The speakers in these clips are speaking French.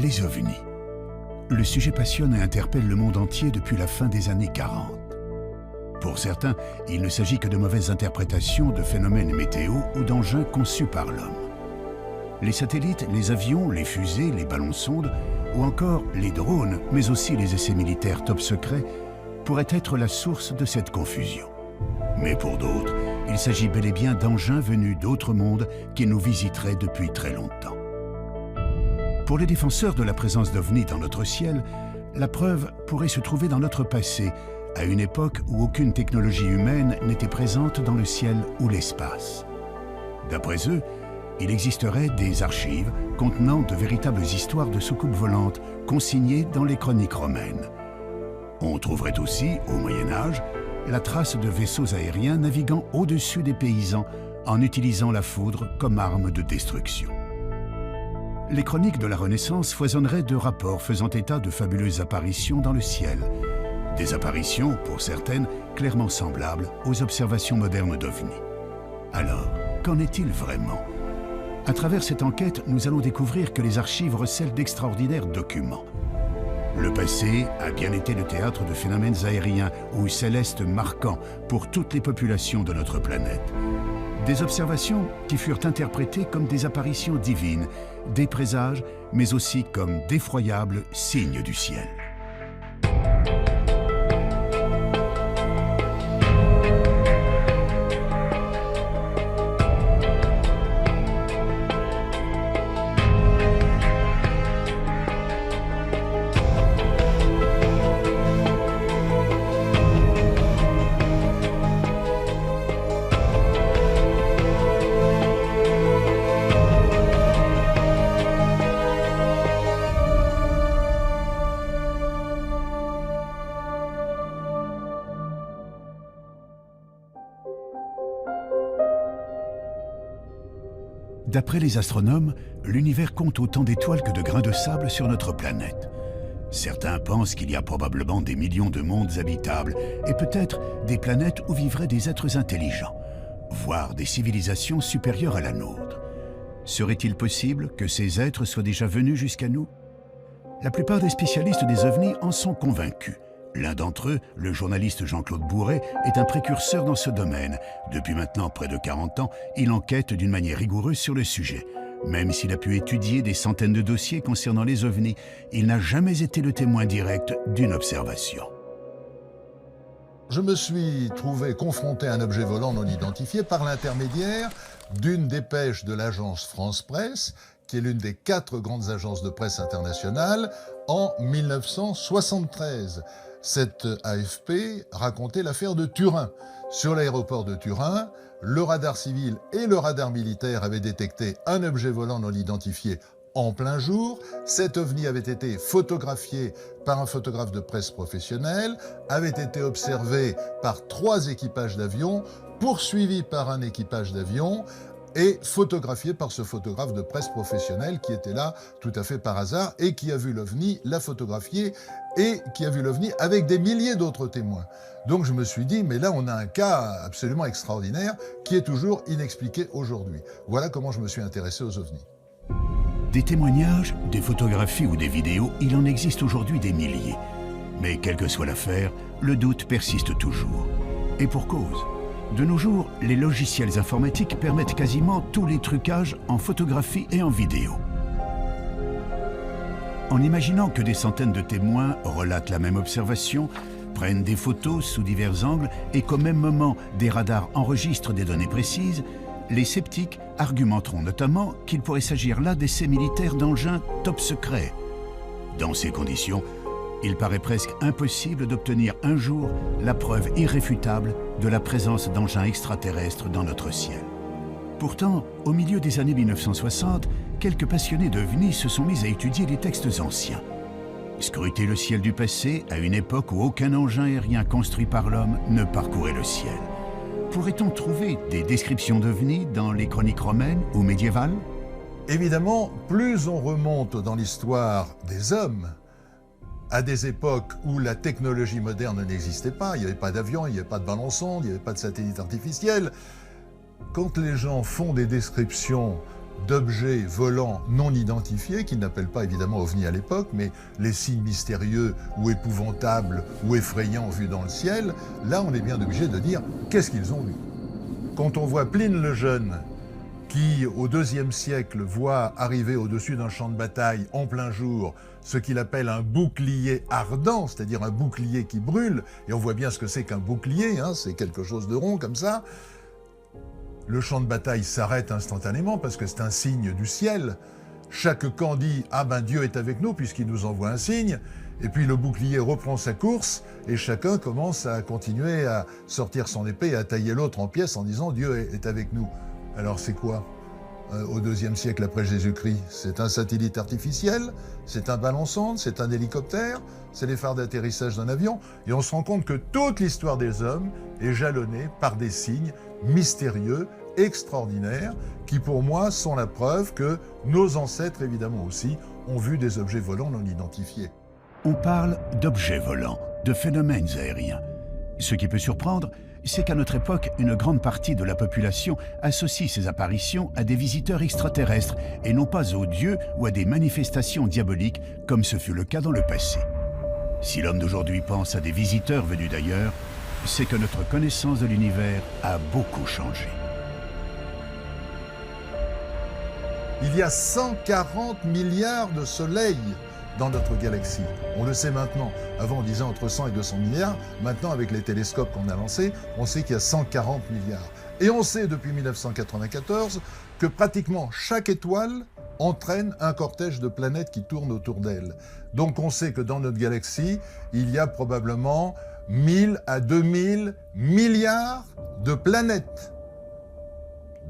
Les ovnis. Le sujet passionne et interpelle le monde entier depuis la fin des années 40. Pour certains, il ne s'agit que de mauvaises interprétations de phénomènes météo ou d'engins conçus par l'homme. Les satellites, les avions, les fusées, les ballons-sondes ou encore les drones, mais aussi les essais militaires top secrets, pourraient être la source de cette confusion. Mais pour d'autres, il s'agit bel et bien d'engins venus d'autres mondes qui nous visiteraient depuis très longtemps. Pour les défenseurs de la présence d'ovnis dans notre ciel, la preuve pourrait se trouver dans notre passé, à une époque où aucune technologie humaine n'était présente dans le ciel ou l'espace. D'après eux, il existerait des archives contenant de véritables histoires de soucoupes volantes consignées dans les chroniques romaines. On trouverait aussi, au Moyen-Âge, la trace de vaisseaux aériens naviguant au-dessus des paysans en utilisant la foudre comme arme de destruction. Les chroniques de la Renaissance foisonneraient de rapports faisant état de fabuleuses apparitions dans le ciel. Des apparitions, pour certaines, clairement semblables aux observations modernes d'ovnis. Alors, qu'en est-il vraiment ? À travers cette enquête, nous allons découvrir que les archives recèlent d'extraordinaires documents. Le passé a bien été le théâtre de phénomènes aériens ou célestes marquants pour toutes les populations de notre planète. Des observations qui furent interprétées comme des apparitions divines, des présages, mais aussi comme d'effroyables signes du ciel. D'après les astronomes, l'univers compte autant d'étoiles que de grains de sable sur notre planète. Certains pensent qu'il y a probablement des millions de mondes habitables et peut-être des planètes où vivraient des êtres intelligents, voire des civilisations supérieures à la nôtre. Serait-il possible que ces êtres soient déjà venus jusqu'à nous? La plupart des spécialistes des ovnis en sont convaincus. L'un d'entre eux, le journaliste Jean-Claude Bourret, est un précurseur dans ce domaine. Depuis maintenant près de 40 ans, il enquête d'une manière rigoureuse sur le sujet. Même s'il a pu étudier des centaines de dossiers concernant les ovnis, il n'a jamais été le témoin direct d'une observation. Je me suis trouvé confronté à un objet volant non identifié par l'intermédiaire d'une dépêche de l'agence France Presse, qui est l'une des 4 grandes agences de presse internationales, en 1973. Cette AFP racontait l'affaire de Turin. Sur l'aéroport de Turin, le radar civil et le radar militaire avaient détecté un objet volant non identifié en plein jour. Cet ovni avait été photographié par un photographe de presse professionnel, avait été observé par 3 équipages d'avions, poursuivi par un équipage d'avion, et photographié par ce photographe de presse professionnel qui était là tout à fait par hasard et qui a vu l'OVNI, l'a photographié et qui a vu l'OVNI avec des milliers d'autres témoins. Donc je me suis dit, mais là on a un cas absolument extraordinaire qui est toujours inexpliqué aujourd'hui. Voilà comment je me suis intéressé aux OVNI. Des témoignages, des photographies ou des vidéos, il en existe aujourd'hui des milliers. Mais quelle que soit l'affaire, le doute persiste toujours. Et pour cause. De nos jours, les logiciels informatiques permettent quasiment tous les trucages en photographie et en vidéo. En imaginant que des centaines de témoins relatent la même observation, prennent des photos sous divers angles et qu'au même moment, des radars enregistrent des données précises, les sceptiques argumenteront notamment qu'il pourrait s'agir là d'essais militaires d'engins top secrets. Dans ces conditions, il paraît presque impossible d'obtenir un jour la preuve irréfutable de la présence d'engins extraterrestres dans notre ciel. Pourtant, au milieu des années 1960, quelques passionnés d'OVNI se sont mis à étudier les textes anciens. Scruter le ciel du passé à une époque où aucun engin aérien construit par l'homme ne parcourait le ciel. Pourrait-on trouver des descriptions d'OVNI dans les chroniques romaines ou médiévales? Évidemment, plus on remonte dans l'histoire des hommes, à des époques où la technologie moderne n'existait pas, il n'y avait pas d'avion, il n'y avait pas de ballon-sonde, il n'y avait pas de satellite artificiel. Quand les gens font des descriptions d'objets volants non identifiés, qu'ils n'appellent pas évidemment ovnis à l'époque, mais les signes mystérieux ou épouvantables ou effrayants vus dans le ciel, là on est bien obligé de dire qu'est-ce qu'ils ont vu. Quand on voit Pline le Jeune, qui au IIe siècle voit arriver au-dessus d'un champ de bataille en plein jour ce qu'il appelle un bouclier ardent, c'est-à-dire un bouclier qui brûle, et on voit bien ce que c'est qu'un bouclier, hein, c'est quelque chose de rond comme ça. Le champ de bataille s'arrête instantanément parce que c'est un signe du ciel. Chaque camp dit « Ah ben Dieu est avec nous puisqu'il nous envoie un signe », et puis le bouclier reprend sa course et chacun commence à continuer à sortir son épée et à tailler l'autre en pièces en disant « Dieu est avec nous ». Alors c'est quoi au IIe siècle après Jésus-Christ? C'est un satellite artificiel, c'est un ballon sonde, c'est un hélicoptère, c'est les phares d'atterrissage d'un avion. Et on se rend compte que toute l'histoire des hommes est jalonnée par des signes mystérieux, extraordinaires, qui pour moi sont la preuve que nos ancêtres, évidemment aussi, ont vu des objets volants non identifiés. On parle d'objets volants, de phénomènes aériens. Ce qui peut surprendre, c'est qu'à notre époque, une grande partie de la population associe ces apparitions à des visiteurs extraterrestres et non pas aux dieux ou à des manifestations diaboliques comme ce fut le cas dans le passé. Si l'homme d'aujourd'hui pense à des visiteurs venus d'ailleurs, c'est que notre connaissance de l'univers a beaucoup changé. Il y a 140 milliards de soleils dans notre galaxie. On le sait maintenant. Avant, on disait entre 100 et 200 milliards. Maintenant, avec les télescopes qu'on a lancés, on sait qu'il y a 140 milliards. Et on sait depuis 1994 que pratiquement chaque étoile entraîne un cortège de planètes qui tournent autour d'elle. Donc on sait que dans notre galaxie, il y a probablement 1000 à 2000 milliards de planètes.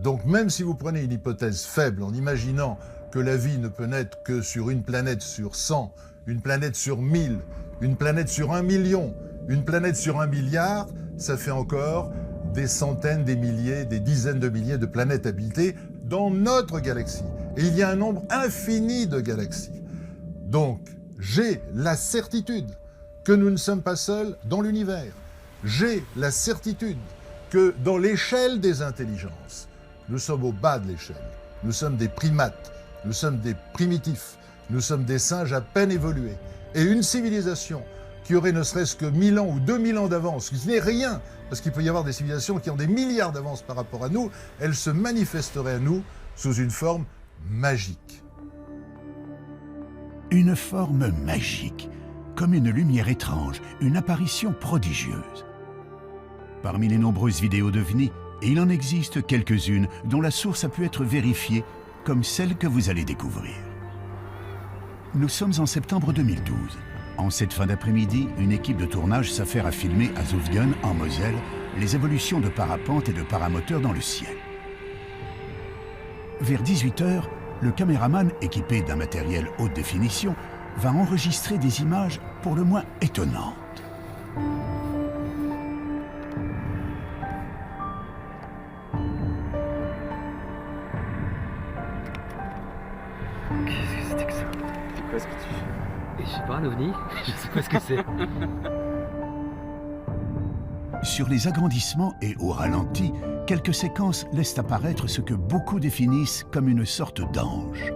Donc même si vous prenez une hypothèse faible en imaginant que la vie ne peut naître que sur une planète sur 100, une planète sur 1000, une planète sur 1 million, une planète sur 1 milliard, ça fait encore des centaines, des milliers, des dizaines de milliers de planètes habitées dans notre galaxie. Et il y a un nombre infini de galaxies. Donc, j'ai la certitude que nous ne sommes pas seuls dans l'univers. J'ai la certitude que dans l'échelle des intelligences, nous sommes au bas de l'échelle. Nous sommes des primates. Nous sommes des primitifs, nous sommes des singes à peine évolués. Et une civilisation qui aurait ne serait-ce que 1000 ans ou 2000 ans d'avance, ce qui n'est rien, parce qu'il peut y avoir des civilisations qui ont des milliards d'avance par rapport à nous, elle se manifesterait à nous sous une forme magique. Une forme magique, comme une lumière étrange, une apparition prodigieuse. Parmi les nombreuses vidéos d'OVNI, il en existe quelques-unes dont la source a pu être vérifiée, comme celle que vous allez découvrir. Nous sommes en septembre 2012. En cette fin d'après-midi, une équipe de tournage s'affaire à filmer à Zofingen, en Moselle, les évolutions de parapente et de paramoteurs dans le ciel. Vers 18h, le caméraman, équipé d'un matériel haute définition, va enregistrer des images pour le moins étonnantes. Qu'est-ce que c'était que ça? C'est quoi ce que tu fais? Je sais pas, un ovni? Je sais pas ce que c'est. Sur les agrandissements et au ralenti, quelques séquences laissent apparaître ce que beaucoup définissent comme une sorte d'ange.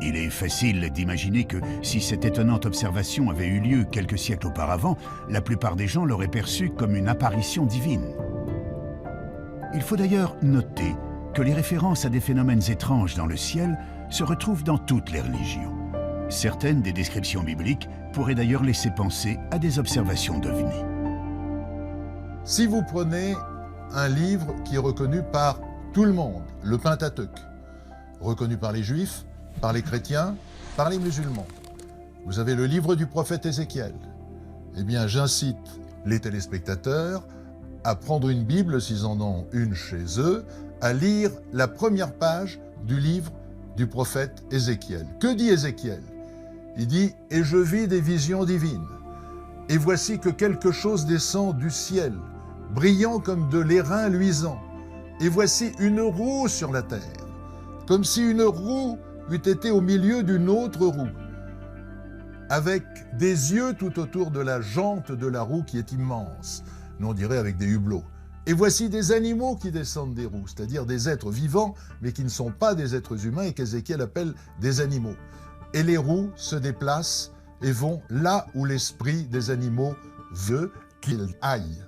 Il est facile d'imaginer que si cette étonnante observation avait eu lieu quelques siècles auparavant, la plupart des gens l'auraient perçue comme une apparition divine. Il faut d'ailleurs noter que les références à des phénomènes étranges dans le ciel se retrouvent dans toutes les religions. Certaines des descriptions bibliques pourraient d'ailleurs laisser penser à des observations d'OVNI. Si vous prenez un livre qui est reconnu par tout le monde, le Pentateuque, reconnu par les Juifs, par les chrétiens, par les musulmans, vous avez le livre du prophète Ézéchiel. Eh bien, j'incite les téléspectateurs à prendre une Bible, s'ils en ont une chez eux, à lire la première page du livre du prophète Ézéchiel. Que dit Ézéchiel? Il dit « Et je vis des visions divines, et voici que quelque chose descend du ciel, brillant comme de l'airain luisant, et voici une roue sur la terre, comme si une roue eût été au milieu d'une autre roue, avec des yeux tout autour de la jante de la roue qui est immense. Nous, on dirait avec des hublots. Et voici des animaux qui descendent des roues, c'est-à-dire des êtres vivants, mais qui ne sont pas des êtres humains et qu'Ézéchiel appelle des animaux. Et les roues se déplacent et vont là où l'esprit des animaux veut qu'ils aillent.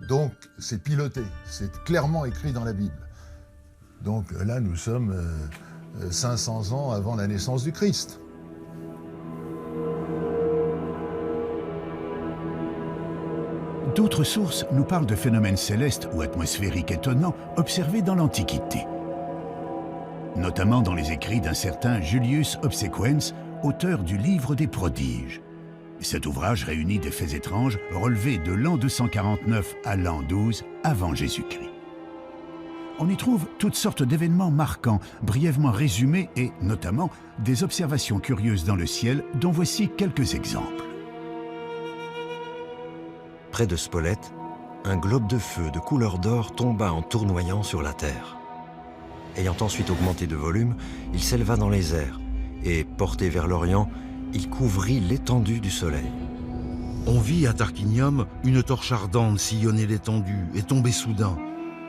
Donc c'est piloté, c'est clairement écrit dans la Bible. Donc là nous sommes 500 ans avant la naissance du Christ. D'autres sources nous parlent de phénomènes célestes ou atmosphériques étonnants observés dans l'Antiquité, notamment dans les écrits d'un certain Julius Obsequens, auteur du Livre des prodiges. Cet ouvrage réunit des faits étranges relevés de l'an 249 à l'an 12 avant Jésus-Christ. On y trouve toutes sortes d'événements marquants, brièvement résumés et, notamment, des observations curieuses dans le ciel dont voici quelques exemples. Près de Spolète, un globe de feu de couleur d'or tomba en tournoyant sur la terre. Ayant ensuite augmenté de volume, il s'éleva dans les airs et, porté vers l'Orient, il couvrit l'étendue du soleil. On vit à Tarquinium une torche ardente sillonner l'étendue et tomber soudain.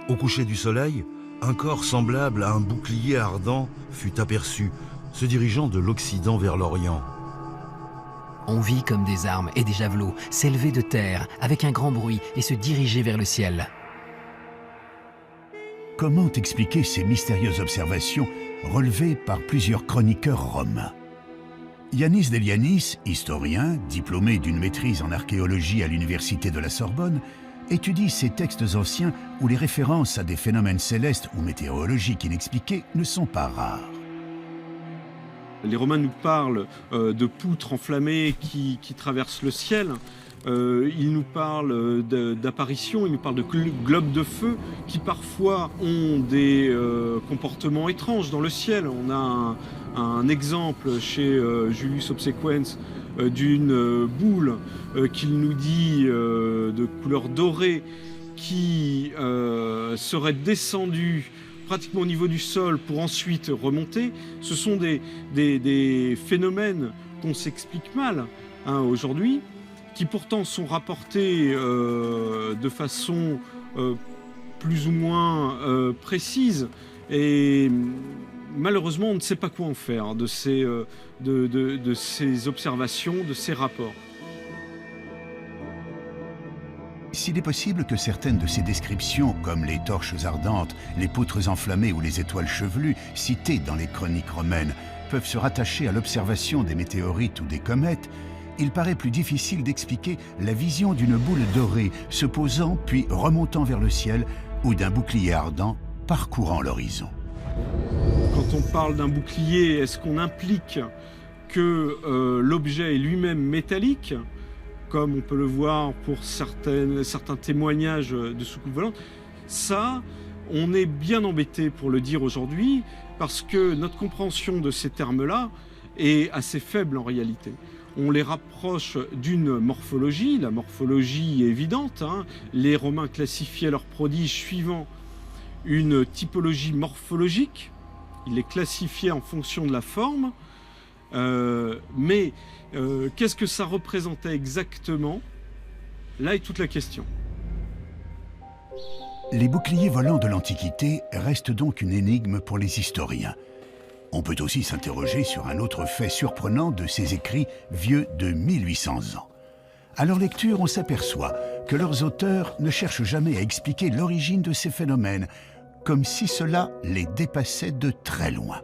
Au coucher du soleil, un corps semblable à un bouclier ardent fut aperçu, se dirigeant de l'Occident vers l'Orient. On vit comme des armes et des javelots s'élever de terre avec un grand bruit et se diriger vers le ciel. Comment expliquer ces mystérieuses observations relevées par plusieurs chroniqueurs romains? Yanis Delianis, historien, diplômé d'une maîtrise en archéologie à l'université de la Sorbonne, étudie ces textes anciens où les références à des phénomènes célestes ou météorologiques inexpliqués ne sont pas rares. Les Romains nous parlent de poutres enflammées qui traversent le ciel. Ils nous parlent d'apparitions, ils nous parlent de globes de feu qui parfois ont des comportements étranges dans le ciel. On a un exemple chez Julius Obsequens d'une boule qu'il nous dit de couleur dorée qui serait descendue pratiquement au niveau du sol pour ensuite remonter. Ce sont des phénomènes qu'on s'explique mal aujourd'hui, qui pourtant sont rapportés de façon plus ou moins précise. Et malheureusement, on ne sait pas quoi en faire de ces observations, de ces rapports. S'il est possible que certaines de ces descriptions, comme les torches ardentes, les poutres enflammées ou les étoiles chevelues, citées dans les chroniques romaines, peuvent se rattacher à l'observation des météorites ou des comètes, il paraît plus difficile d'expliquer la vision d'une boule dorée se posant puis remontant vers le ciel ou d'un bouclier ardent parcourant l'horizon. Quand on parle d'un bouclier, est-ce qu'on implique que l'objet est lui-même métallique, comme on peut le voir pour certains témoignages de soucoupes volantes? Ça, on est bien embêté pour le dire aujourd'hui, parce que notre compréhension de ces termes-là est assez faible en réalité. On les rapproche d'une morphologie, la morphologie est évidente, Les Romains classifiaient leurs prodiges suivant une typologie morphologique, ils les classifiaient en fonction de la forme, mais qu'est-ce que ça représentait exactement? Là est toute la question. Les boucliers volants de l'Antiquité restent donc une énigme pour les historiens. On peut aussi s'interroger sur un autre fait surprenant de ces écrits vieux de 1800 ans. À leur lecture, on s'aperçoit que leurs auteurs ne cherchent jamais à expliquer l'origine de ces phénomènes, comme si cela les dépassait de très loin.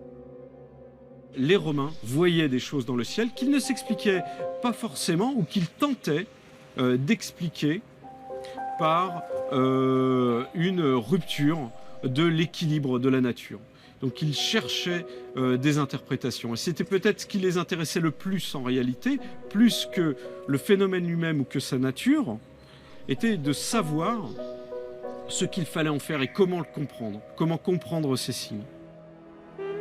Les Romains voyaient des choses dans le ciel qu'ils ne s'expliquaient pas forcément ou qu'ils tentaient d'expliquer par une rupture de l'équilibre de la nature. Donc ils cherchaient des interprétations. Et c'était peut-être ce qui les intéressait le plus en réalité, plus que le phénomène lui-même ou que sa nature, était de savoir ce qu'il fallait en faire et comment le comprendre, comment comprendre ces signes.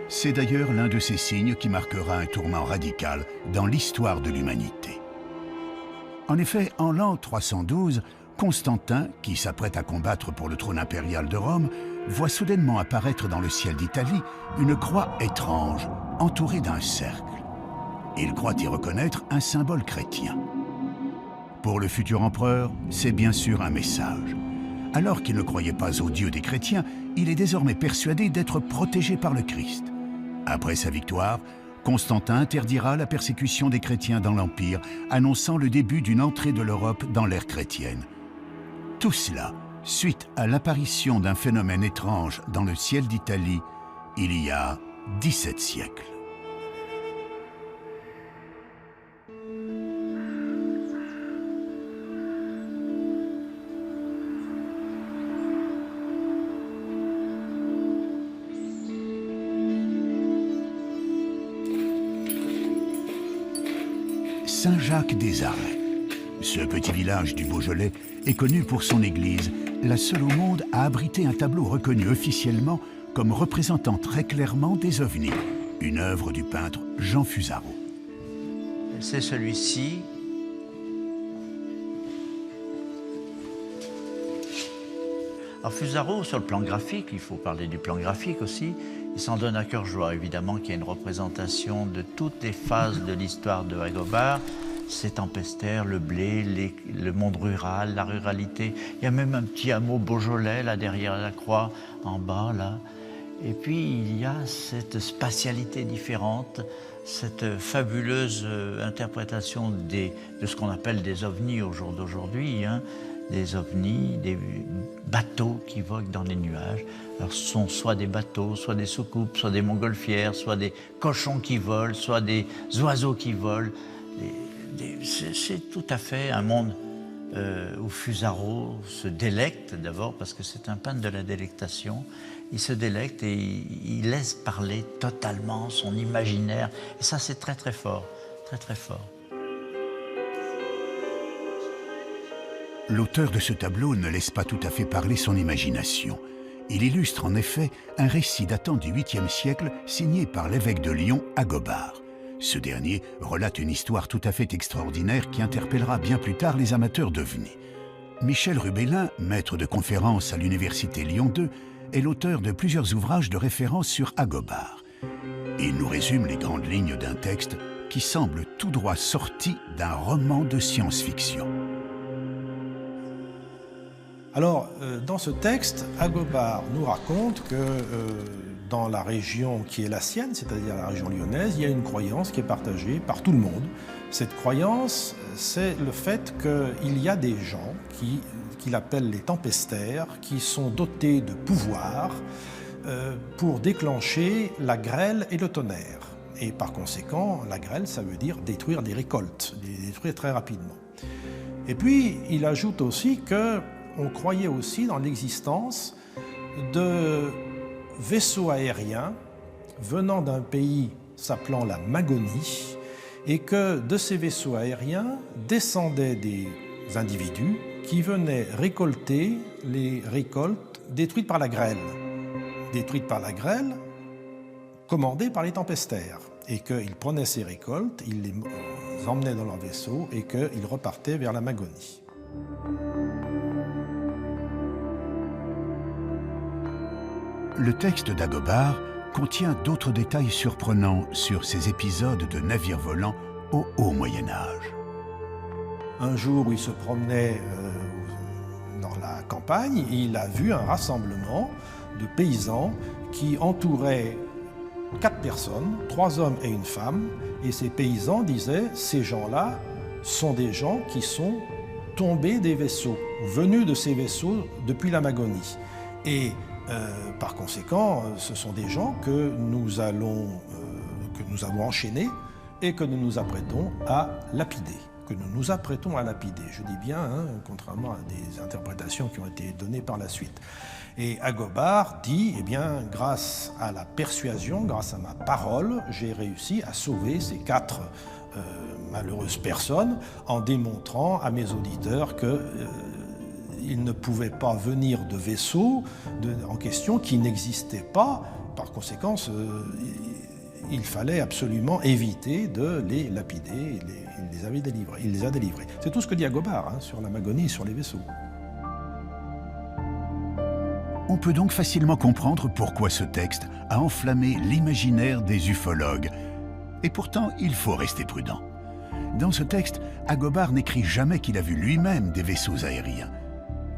C'est d'ailleurs l'un de ces signes qui marquera un tournant radical dans l'histoire de l'humanité. En effet, en l'an 312, Constantin, qui s'apprête à combattre pour le trône impérial de Rome, voit soudainement apparaître dans le ciel d'Italie une croix étrange, entourée d'un cercle. Il croit y reconnaître un symbole chrétien. Pour le futur empereur, c'est bien sûr un message. Alors qu'il ne croyait pas au Dieu des chrétiens, il est désormais persuadé d'être protégé par le Christ. Après sa victoire, Constantin interdira la persécution des chrétiens dans l'Empire, annonçant le début d'une entrée de l'Europe dans l'ère chrétienne. Tout cela, suite à l'apparition d'un phénomène étrange dans le ciel d'Italie, il y a 17 siècles. Saint-Jacques-des-Arrêts. Ce petit village du Beaujolais est connu pour son église, la seule au monde à abriter un tableau reconnu officiellement comme représentant très clairement des ovnis, une œuvre du peintre Jean Fusaro. C'est celui-ci. Alors Fusaro, sur le plan graphique, il faut parler du plan graphique aussi, il s'en donne à cœur joie, évidemment, qu'il y a une représentation de toutes les phases de l'histoire de Agobard. Ces tempestaires, le blé, le monde rural, la ruralité. Il y a même un petit hameau beaujolais, là, derrière la croix, en bas, là. Et puis, il y a cette spatialité différente, cette fabuleuse interprétation de ce qu'on appelle des ovnis au jour d'aujourd'hui, hein. Des ovnis, des bateaux qui voguent dans les nuages. Alors, ce sont soit des bateaux, soit des soucoupes, soit des montgolfières, soit des cochons qui volent, soit des oiseaux qui volent. C'est tout à fait un monde où Fusaro se délecte d'abord, parce que c'est un peintre de la délectation. Il se délecte et il laisse parler totalement son imaginaire. Et ça, c'est très très fort, très très fort. L'auteur de ce tableau ne laisse pas tout à fait parler son imagination. Il illustre en effet un récit datant du 8e siècle signé par l'évêque de Lyon, Agobard. Ce dernier relate une histoire tout à fait extraordinaire qui interpellera bien plus tard les amateurs d'ovnis. Michel Rubellin, maître de conférence à l'université Lyon 2, est l'auteur de plusieurs ouvrages de référence sur Agobard. Il nous résume les grandes lignes d'un texte qui semble tout droit sorti d'un roman de science-fiction. Alors, dans ce texte, Agobard nous raconte que dans la région qui est la sienne, c'est-à-dire la région lyonnaise, il y a une croyance qui est partagée par tout le monde. Cette croyance, c'est le fait qu'il y a des gens qu'il appelle les tempestaires, qui sont dotés de pouvoirs pour déclencher la grêle et le tonnerre. Et par conséquent, la grêle, ça veut dire détruire des récoltes, les détruire très rapidement. Et puis, il ajoute aussi qu'on croyait aussi dans l'existence de vaisseaux aériens venant d'un pays s'appelant la Magonie, et que de ces vaisseaux aériens descendaient des individus qui venaient récolter les récoltes détruites par la grêle. Détruites par la grêle, commandées par les tempestaires. Et qu'ils prenaient ces récoltes, ils les emmenaient dans leur vaisseau et qu'ils repartaient vers la Magonie. Le texte d'Agobard contient d'autres détails surprenants sur ces épisodes de navires volants au haut Moyen-Âge. Un jour où il se promenait dans la campagne, il a vu un rassemblement de paysans qui entouraient 4 personnes, 3 hommes et une femme, et ces paysans disaient « ces gens-là sont des gens qui sont tombés des vaisseaux, venus de ces vaisseaux depuis la Magonie. » Et par conséquent, ce sont des gens que nous avons enchaînés et que nous nous apprêtons à lapider. Je dis bien, hein, contrairement à des interprétations qui ont été données par la suite. Et Agobard dit, eh bien, grâce à la persuasion, grâce à ma parole, j'ai réussi à sauver ces 4 malheureuses personnes en démontrant à mes auditeurs que il ne pouvait pas venir de vaisseaux en question qui n'existaient pas. Par conséquent, il fallait absolument éviter de les lapider. Il les a délivrés. C'est tout ce que dit Agobard sur la Magonie et sur les vaisseaux. On peut donc facilement comprendre pourquoi ce texte a enflammé l'imaginaire des ufologues. Et pourtant, il faut rester prudent. Dans ce texte, Agobard n'écrit jamais qu'il a vu lui-même des vaisseaux aériens.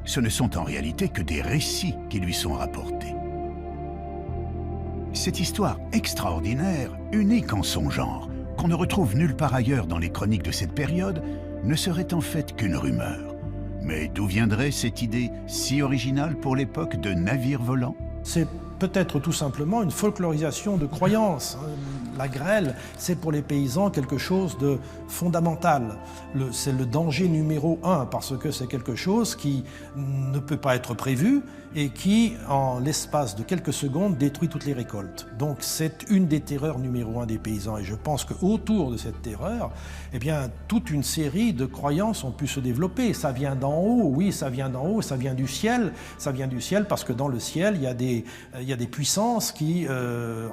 ce ne sont en réalité que des récits qui lui sont rapportés. Cette histoire extraordinaire, unique en son genre, qu'on ne retrouve nulle part ailleurs dans les chroniques de cette période, ne serait en fait qu'une rumeur. Mais d'où viendrait cette idée si originale pour l'époque de navires volants? C'est peut-être tout simplement une folklorisation de croyances. La grêle, c'est pour les paysans quelque chose de fondamental. C'est le danger numéro 1 parce que c'est quelque chose qui ne peut pas être prévu et qui, en l'espace de quelques secondes, détruit toutes les récoltes. Donc c'est une des terreurs numéro 1 des paysans. Et je pense qu'autour de cette terreur, eh bien, toute une série de croyances ont pu se développer. Ça vient d'en haut, oui, ça vient d'en haut, ça vient du ciel. Ça vient du ciel parce que dans le ciel, il y a des puissances qui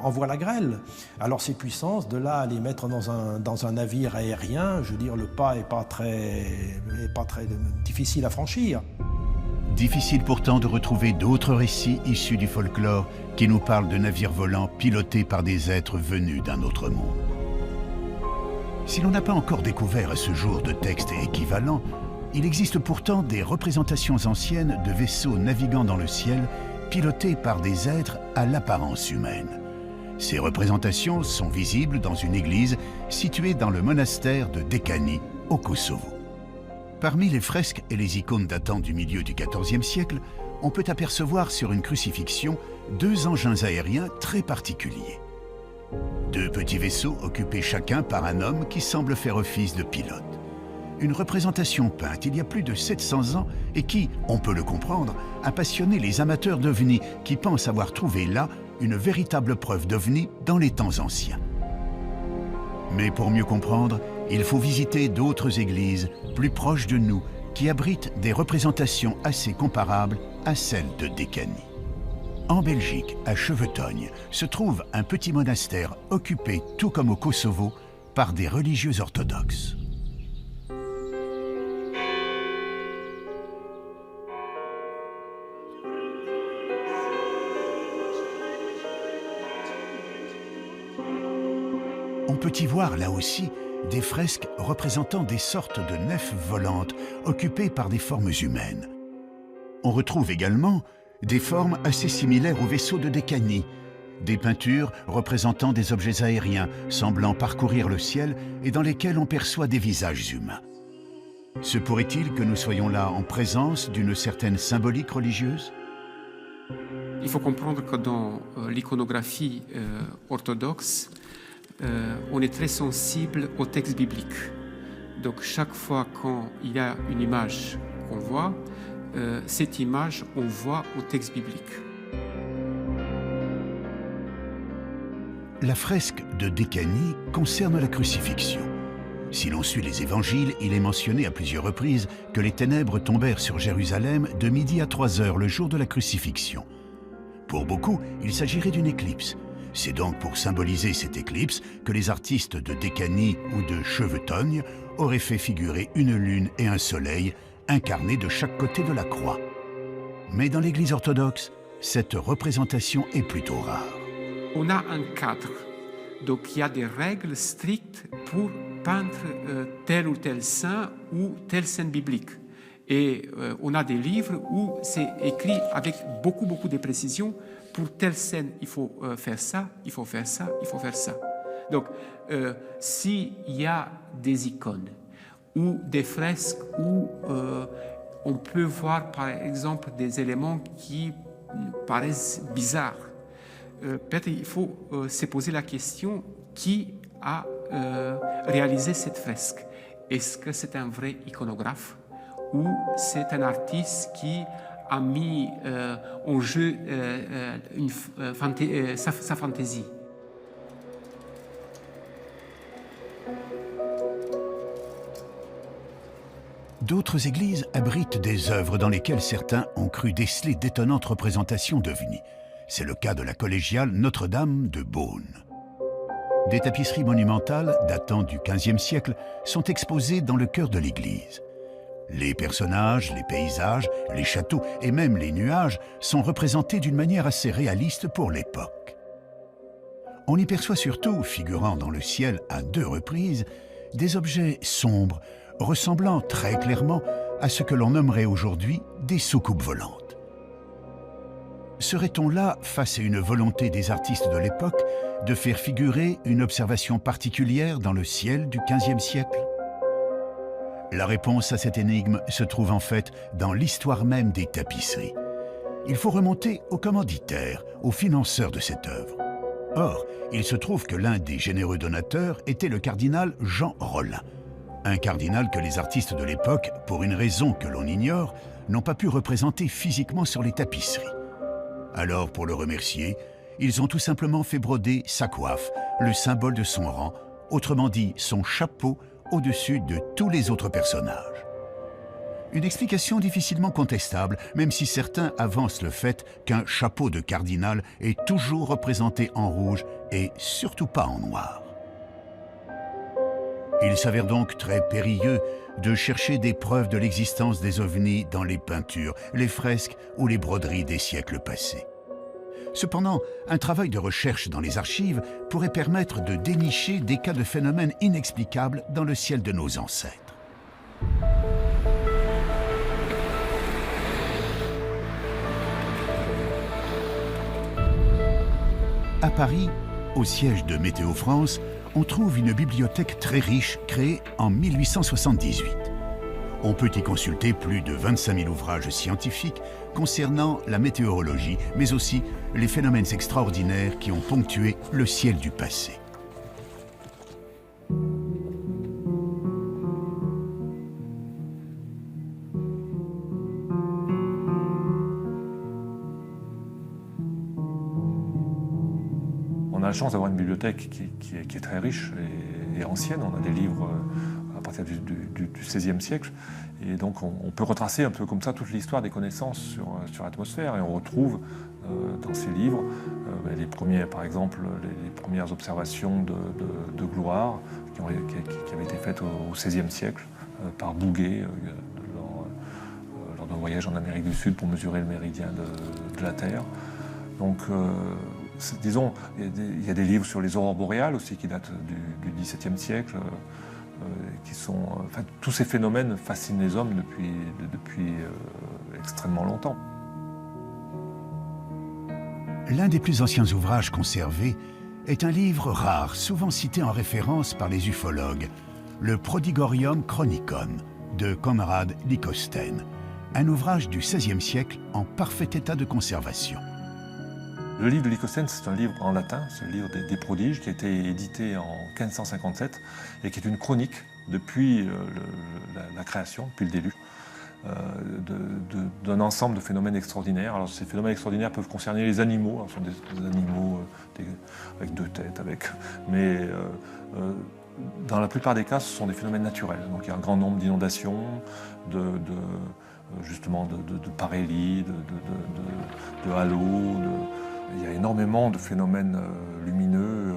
envoient la grêle. Alors ces puissances, de là à les mettre dans un navire aérien, je veux dire, le pas n'est pas très difficile à franchir. Difficile pourtant de retrouver d'autres récits issus du folklore qui nous parlent de navires volants pilotés par des êtres venus d'un autre monde. Si l'on n'a pas encore découvert à ce jour de textes équivalents, il existe pourtant des représentations anciennes de vaisseaux naviguant dans le ciel pilotés par des êtres à l'apparence humaine. Ces représentations sont visibles dans une église située dans le monastère de Dekani, au Kosovo. Parmi les fresques et les icônes datant du milieu du XIVe siècle, on peut apercevoir sur une crucifixion 2 engins aériens très particuliers. 2 petits vaisseaux occupés chacun par un homme qui semble faire office de pilote. Une représentation peinte il y a plus de 700 ans et qui, on peut le comprendre, a passionné les amateurs d'ovnis qui pensent avoir trouvé là une véritable preuve d'ovnis dans les temps anciens. Mais pour mieux comprendre, il faut visiter d'autres églises plus proches de nous qui abritent des représentations assez comparables à celles de Dekani. En Belgique, à Chevetogne, se trouve un petit monastère occupé, tout comme au Kosovo, par des religieux orthodoxes. On peut y voir là aussi des fresques représentant des sortes de nefs volantes occupées par des formes humaines. On retrouve également des formes assez similaires aux vaisseaux de Dekani, des peintures représentant des objets aériens semblant parcourir le ciel et dans lesquels on perçoit des visages humains. Se pourrait-il que nous soyons là en présence d'une certaine symbolique religieuse? Il faut comprendre que dans l'iconographie orthodoxe, on est très sensible au texte biblique. Donc chaque fois quand il y a une image qu'on voit, cette image, on voit au texte biblique. La fresque de Dekani concerne la crucifixion. Si l'on suit les évangiles, il est mentionné à plusieurs reprises que les ténèbres tombèrent sur Jérusalem de midi à 3 heures le jour de la crucifixion. Pour beaucoup, il s'agirait d'une éclipse. C'est donc pour symboliser cette éclipse que les artistes de Dekani ou de Chevetogne auraient fait figurer une lune et un soleil incarnés de chaque côté de la croix. Mais dans l'Église orthodoxe, cette représentation est plutôt rare. On a un cadre, donc il y a des règles strictes pour peindre tel ou tel saint ou telle scène biblique. Et on a des livres où c'est écrit avec beaucoup de précision. Pour telle scène, il faut faire ça, il faut faire ça, il faut faire ça. Donc, s'il y a des icônes ou des fresques où on peut voir, par exemple, des éléments qui paraissent bizarres, peut-être il faut se poser la question qui a réalisé cette fresque. Est-ce que c'est un vrai iconographe ou c'est un artiste qui a mis en jeu sa fantaisie? D'autres églises abritent des œuvres dans lesquelles certains ont cru déceler d'étonnantes représentations d'ovnis. C'est le cas de la collégiale Notre-Dame de Beaune. Des tapisseries monumentales datant du XVe siècle sont exposées dans le chœur de l'église. Les personnages, les paysages, les châteaux et même les nuages sont représentés d'une manière assez réaliste pour l'époque. On y perçoit surtout, figurant dans le ciel à 2 reprises, des objets sombres, ressemblant très clairement à ce que l'on nommerait aujourd'hui des soucoupes volantes. Serait-on là face à une volonté des artistes de l'époque de faire figurer une observation particulière dans le ciel du XVe siècle? La réponse à cette énigme se trouve en fait dans l'histoire même des tapisseries. Il faut remonter aux commanditaires, aux financeurs de cette œuvre. Or, il se trouve que l'un des généreux donateurs était le cardinal Jean Rollin, un cardinal que les artistes de l'époque, pour une raison que l'on ignore, n'ont pas pu représenter physiquement sur les tapisseries. Alors, pour le remercier, ils ont tout simplement fait broder sa coiffe, le symbole de son rang, autrement dit son chapeau, au-dessus de tous les autres personnages. Une explication difficilement contestable, même si certains avancent le fait qu'un chapeau de cardinal est toujours représenté en rouge et surtout pas en noir. Il s'avère donc très périlleux de chercher des preuves de l'existence des ovnis dans les peintures, les fresques ou les broderies des siècles passés. Cependant, un travail de recherche dans les archives pourrait permettre de dénicher des cas de phénomènes inexplicables dans le ciel de nos ancêtres. À Paris, au siège de Météo France, on trouve une bibliothèque très riche créée en 1878. On peut y consulter plus de 25 000 ouvrages scientifiques concernant la météorologie, mais aussi les phénomènes extraordinaires qui ont ponctué le ciel du passé. On a la chance d'avoir une bibliothèque qui est très riche et ancienne. On a des livres à partir du XVIe siècle. Et donc on peut retracer un peu comme ça toute l'histoire des connaissances sur l'atmosphère. Et on retrouve dans ces livres les premiers, par exemple, les premières observations de gloire qui avaient été faites au XVIe siècle par Bouguer lors d'un voyage en Amérique du Sud pour mesurer le méridien de la Terre. Donc, disons, il y a des livres sur les aurores boréales aussi qui datent du XVIIe siècle, qui sont, enfin, tous ces phénomènes fascinent les hommes depuis extrêmement longtemps. L'un des plus anciens ouvrages conservés est un livre rare, souvent cité en référence par les ufologues, le Prodigorium Chronicon de Conrad Lycosthenes, un ouvrage du XVIe siècle en parfait état de conservation. Le livre de Lycosthenes, c'est un livre en latin, c'est le livre des prodiges, qui a été édité en 1557 et qui est une chronique depuis la création, depuis le début, d'un ensemble de phénomènes extraordinaires. Alors ces phénomènes extraordinaires peuvent concerner les animaux, alors, ce sont des animaux avec deux têtes, mais dans la plupart des cas, ce sont des phénomènes naturels. Donc il y a un grand nombre d'inondations, justement de parélie, de halos. Il y a énormément de phénomènes lumineux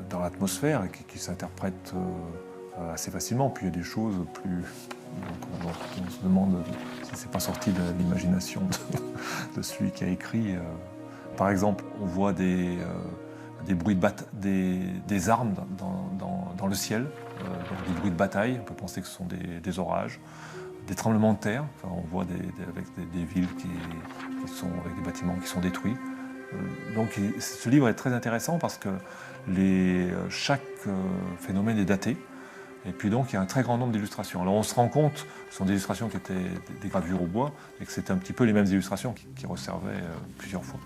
dans l'atmosphère qui s'interprètent assez facilement. Puis il y a des choses plus... Donc on se demande si c'est pas sorti de l'imagination de celui qui a écrit. Par exemple, on voit des bruits des armes dans le ciel, donc des bruits de bataille. On peut penser que ce sont des orages. Des tremblements de terre, enfin, on voit avec des villes qui sont avec des bâtiments qui sont détruits. Donc ce livre est très intéressant parce que chaque phénomène est daté et puis donc il y a un très grand nombre d'illustrations. Alors on se rend compte, ce sont des illustrations qui étaient des gravures au bois et que c'était un petit peu les mêmes illustrations qui resservaient plusieurs fois.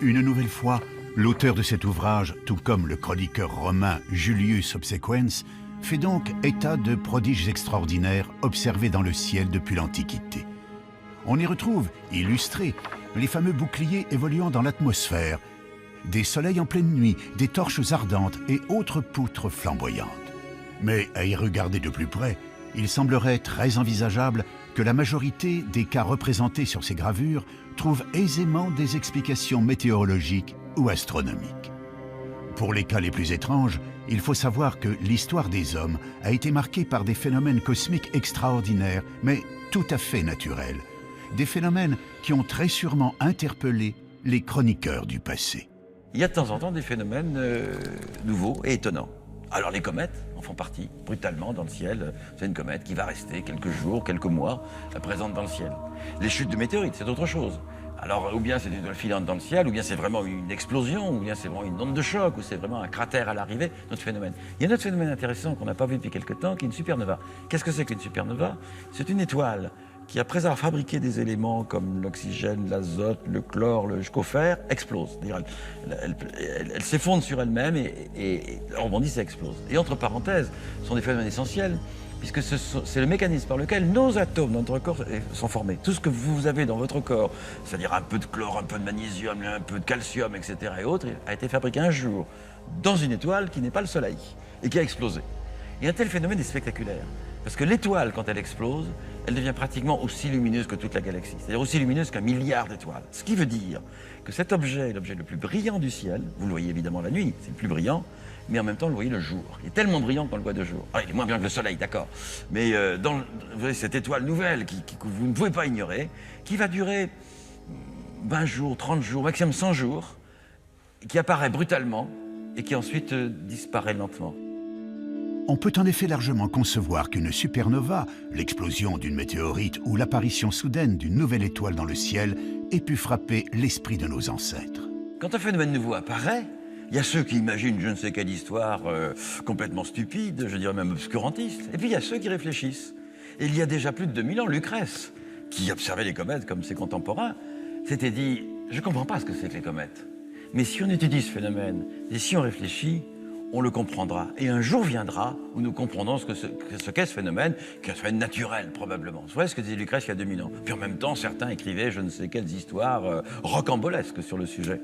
Une nouvelle fois, l'auteur de cet ouvrage, tout comme le chroniqueur romain Julius Obsequens, fait donc état de prodiges extraordinaires observés dans le ciel depuis l'Antiquité. On y retrouve, illustrés, les fameux boucliers évoluant dans l'atmosphère, des soleils en pleine nuit, des torches ardentes et autres poutres flamboyantes. Mais à y regarder de plus près, il semblerait très envisageable que la majorité des cas représentés sur ces gravures trouvent aisément des explications météorologiques ou astronomiques. Pour les cas les plus étranges, il faut savoir que l'histoire des hommes a été marquée par des phénomènes cosmiques extraordinaires, mais tout à fait naturels. Des phénomènes qui ont très sûrement interpellé les chroniqueurs du passé. Il y a de temps en temps des phénomènes nouveaux et étonnants. Alors les comètes en font partie, brutalement dans le ciel. C'est une comète qui va rester quelques jours, quelques mois, présente dans le ciel. Les chutes de météorites, c'est autre chose. Alors, ou bien c'est une étoile filante dans le ciel, ou bien c'est vraiment une explosion, ou bien c'est vraiment une onde de choc, ou c'est vraiment un cratère à l'arrivée, notre phénomène. Il y a un autre phénomène intéressant qu'on n'a pas vu depuis quelque temps, qui est une supernova. Qu'est-ce que c'est qu'une supernova? C'est une étoile qui, après avoir fabriqué des éléments comme l'oxygène, l'azote, le chlore, le jusqu'au fer, explose. Elle s'effondre sur elle-même et rebondit, ça explose. Et entre parenthèses, ce sont des phénomènes essentiels, puisque c'est le mécanisme par lequel nos atomes dans notre corps sont formés. Tout ce que vous avez dans votre corps, c'est-à-dire un peu de chlore, un peu de magnésium, un peu de calcium, etc. et autres, a été fabriqué un jour dans une étoile qui n'est pas le Soleil et qui a explosé. Et un tel phénomène est spectaculaire, parce que l'étoile, quand elle explose, elle devient pratiquement aussi lumineuse que toute la galaxie, c'est-à-dire aussi lumineuse qu'un milliard d'étoiles. Ce qui veut dire que cet objet est l'objet le plus brillant du ciel. Vous le voyez évidemment la nuit, c'est le plus brillant, mais en même temps, vous le voyez le jour. Il est tellement brillant qu'on le voit de jour. Alors, il est moins brillant que le Soleil, d'accord. Mais vous voyez cette étoile nouvelle que vous ne pouvez pas ignorer, qui va durer 20 jours, 30 jours, maximum 100 jours, qui apparaît brutalement et qui ensuite disparaît lentement. On peut en effet largement concevoir qu'une supernova, l'explosion d'une météorite ou l'apparition soudaine d'une nouvelle étoile dans le ciel, ait pu frapper l'esprit de nos ancêtres. Quand un phénomène nouveau apparaît, il y a ceux qui imaginent je ne sais quelle histoire complètement stupide, je dirais même obscurantiste, et puis il y a ceux qui réfléchissent. Et il y a déjà plus de 2000 ans, Lucrèce, qui observait les comètes comme ses contemporains, s'était dit « je ne comprends pas ce que c'est que les comètes, mais si on étudie ce phénomène, et si on réfléchit, on le comprendra. Et un jour viendra où nous comprendrons ce qu'est ce phénomène, qui est un phénomène naturel, probablement. Vous voyez ce que disait Lucrèce il y a 2000 ans. Puis en même temps, certains écrivaient je ne sais quelles histoires rocambolesques sur le sujet.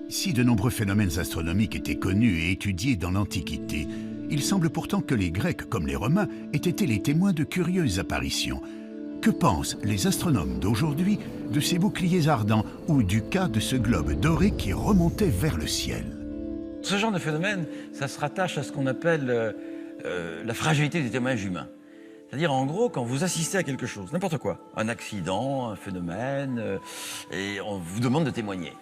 Si de nombreux phénomènes astronomiques étaient connus et étudiés dans l'Antiquité, il semble pourtant que les Grecs, comme les Romains, aient été les témoins de curieuses apparitions. Que pensent les astronomes d'aujourd'hui de ces boucliers ardents ou du cas de ce globe doré qui remontait vers le ciel? Ce genre de phénomène, ça se rattache à ce qu'on appelle la fragilité des témoignages humains. C'est-à-dire, en gros, quand vous assistez à quelque chose, n'importe quoi, un accident, un phénomène, et on vous demande de témoigner.